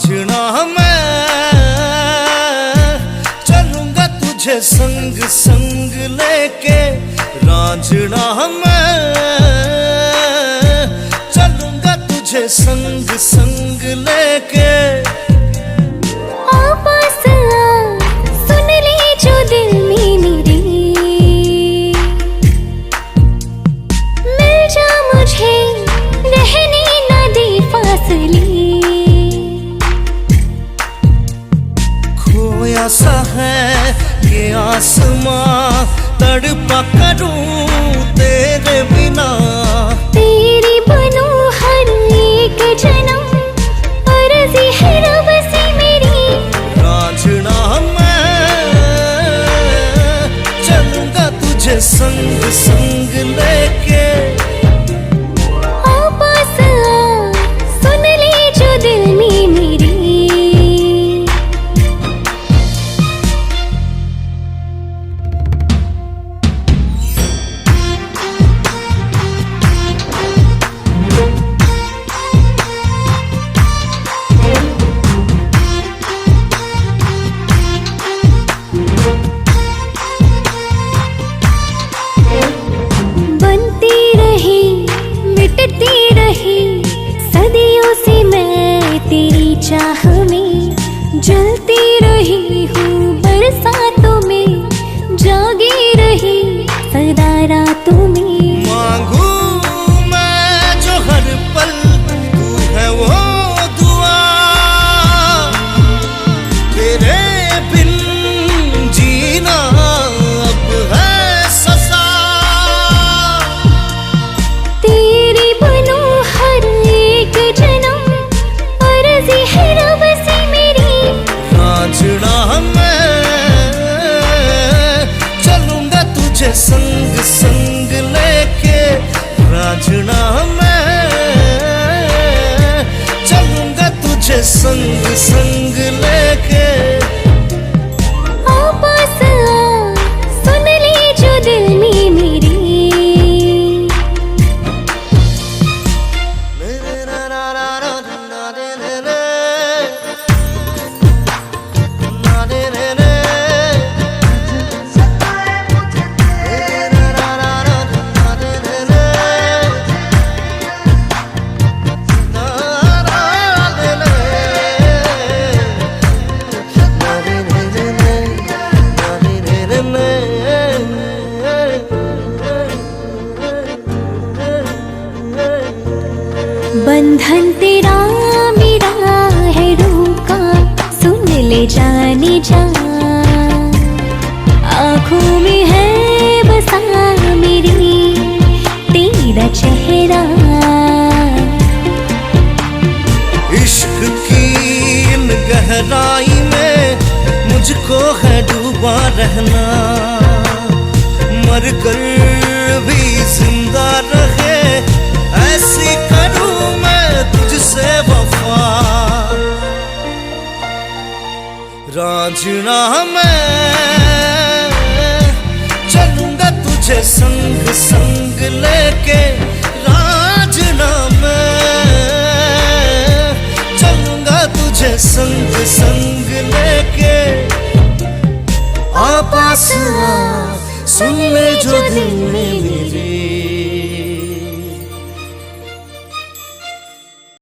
रांझना मैं चलूंगा तुझे संग संग लेके, रांझना मैं चलूंगा तुझे संग संग लेके। सुन ले जो दिल में मेरे, मिल जा मुझे रहने न दे फासले। खोया सा है ये आसमां, तड़पा करूं तेरे बिना। तेरी बनूं हर एक जन्म, अर्ज़ी है रब से मेरी। रांझना मैं चलूंगा तुझे संग संग लेके। पास आ, सुन ले जो दिल में मेरे। मिटती रही सदियों से मैं तेरी चाह में, जलती रही हूँ बरसातों में, जागी रही सदा रातों में। मांगू मैं जो हर पल तू है वो दुआ, तेरे बिन जीना अब है सजा। तेरी बनूं हर एक जन्म, अर्ज़ी है रब से मेरी। रांझना मैं चलूंगा तुझे संग संग लेके, रांझना मैं चलूंगा तुझे संग संग लेके। पास आ, सुन ले जो दिल में मेरे। बंधन तेरा मेरा है रूह का, सुन ले जाने जा। आँखों में है बसा मेरी तेरा चेहरा। इश्क की इन गहराई में मुझको है डूबा रहना, मर कर भी जिंदा रहे ऐसी करूं मैं तुझसे वफा। रांझना मैं चलूंगा तुझे संग संग लेके, रांझना मैं चलूंगा तुझे संग संग लेके। आ पास आ, सुन ले जो दिल